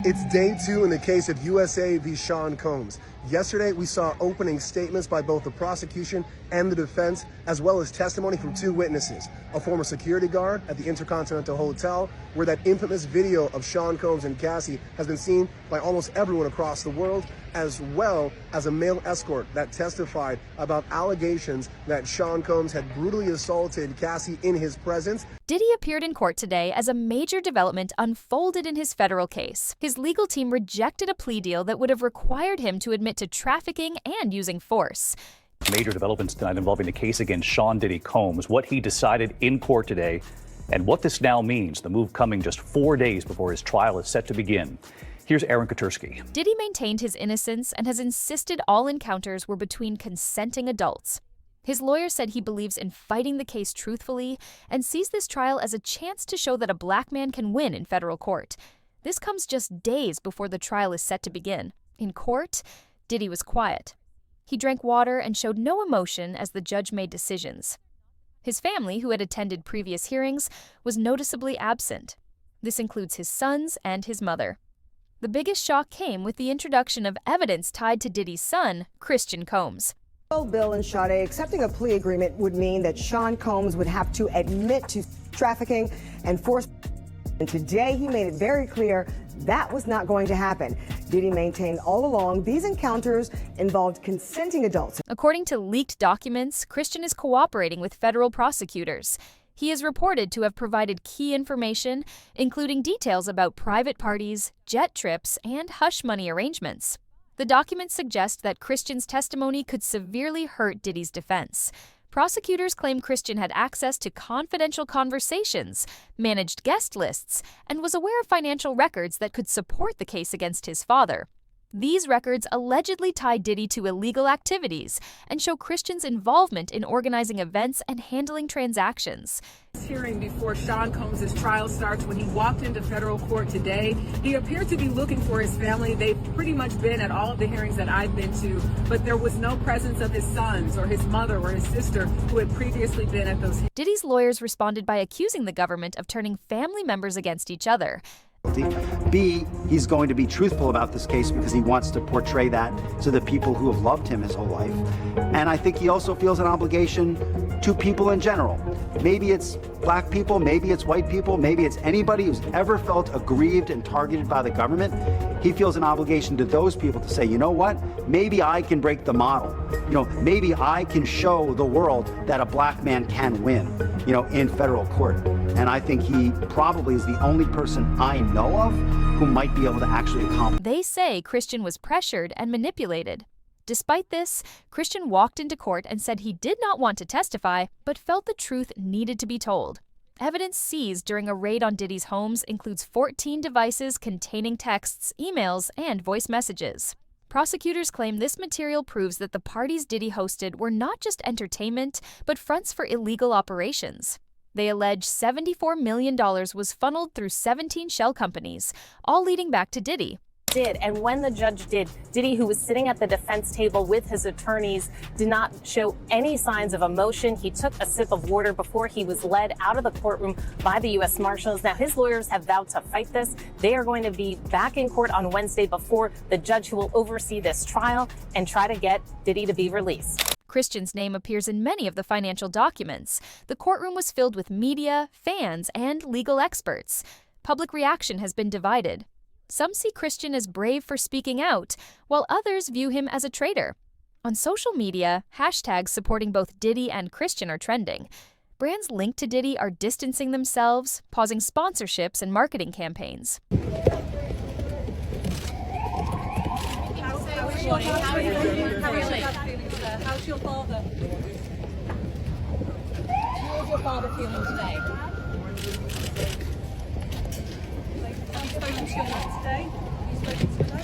It's day 2 in the case of USA v. Sean Combs. Yesterday, we saw opening statements by both the prosecution and the defense, as well as testimony from 2 witnesses. A former security guard at the Intercontinental Hotel, where that infamous video of Sean Combs and Cassie has been seen by almost everyone across the world, as well as a male escort that testified about allegations that Sean Combs had brutally assaulted Cassie in his presence. Diddy appeared in court today as a major development unfolded in his federal case. His legal team rejected a plea deal that would have required him to admit to trafficking and using force. Major developments tonight involving the case against Sean Diddy Combs, what he decided in court today, and what this now means, the move coming just 4 days before his trial is set to begin. Here's Aaron Katursky. Diddy maintained his innocence and has insisted all encounters were between consenting adults. His lawyer said he believes in fighting the case truthfully and sees this trial as a chance to show that a black man can win in federal court. This comes just days before the trial is set to begin. In court, Diddy was quiet. He drank water and showed no emotion as the judge made decisions. His family, who had attended previous hearings, was noticeably absent. This includes his sons and his mother. The biggest shock came with the introduction of evidence tied to Diddy's son, Christian Combs. Bill and Sade, accepting a plea agreement would mean that Sean Combs would have to admit to trafficking and force. And today he made it very clear that was not going to happen. Diddy maintained all along these encounters involved consenting adults. According to leaked documents, Christian is cooperating with federal prosecutors. He is reported to have provided key information, including details about private parties, jet trips, and hush money arrangements. The documents suggest that Christian's testimony could severely hurt Diddy's defense. Prosecutors claim Christian had access to confidential conversations, managed guest lists, and was aware of financial records that could support the case against his father. These records allegedly tie Diddy to illegal activities and show Christian's involvement in organizing events and handling transactions. Hearing before Sean Combs' trial starts, when he walked into federal court today, he appeared to be looking for his family. They've pretty much been at all of the hearings that I've been to, but there was no presence of his sons or his mother or his sister who had previously been at those hearings. Diddy's lawyers responded by accusing the government of turning family members against each other. B, he's going to be truthful about this case because he wants to portray that to the people who have loved him his whole life. And I think he also feels an obligation to people in general. Maybe it's black people, maybe it's white people, maybe it's anybody who's ever felt aggrieved and targeted by the government. He feels an obligation to those people to say, you know what, maybe I can break the model. Maybe I can show the world that a black man can win, in federal court. And I think he probably is the only person I know of who might be able to actually accomplish. They say Christian was pressured and manipulated. Despite this, Christian walked into court and said he did not want to testify, but felt the truth needed to be told. Evidence seized during a raid on Diddy's homes includes 14 devices containing texts, emails, and voice messages. Prosecutors claim this material proves that the parties Diddy hosted were not just entertainment, but fronts for illegal operations. They allege $74 million was funneled through 17 shell companies, all leading back to Diddy. And when the judge did, Diddy, who was sitting at the defense table with his attorneys, did not show any signs of emotion. He took a sip of water before he was led out of the courtroom by the U.S. Marshals. Now, his lawyers have vowed to fight this. They are going to be back in court on Wednesday before the judge who will oversee this trial and try to get Diddy to be released. Christian's name appears in many of the financial documents. The courtroom was filled with media, fans, and legal experts. Public reaction has been divided. Some see Christian as brave for speaking out, while others view him as a traitor. On social media, hashtags supporting both Diddy and Christian are trending. Brands linked to Diddy are distancing themselves, pausing sponsorships and marketing campaigns. How's your father? How's your father feeling today? Have you spoken to your mum today? Have you spoken to her?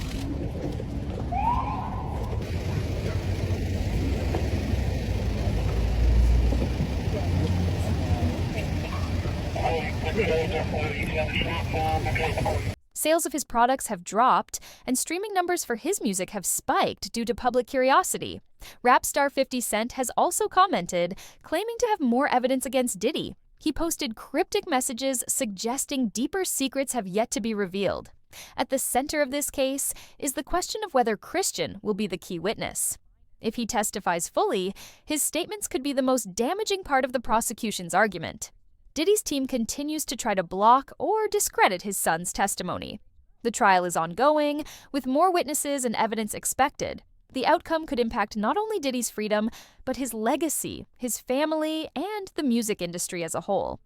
Sales of his products have dropped, and streaming numbers for his music have spiked due to public curiosity. Rap star 50 Cent has also commented, claiming to have more evidence against Diddy. He posted cryptic messages suggesting deeper secrets have yet to be revealed. At the center of this case is the question of whether Christian will be the key witness. If he testifies fully, his statements could be the most damaging part of the prosecution's argument. Diddy's team continues to try to block or discredit his son's testimony. The trial is ongoing, with more witnesses and evidence expected. The outcome could impact not only Diddy's freedom, but his legacy, his family, and the music industry as a whole.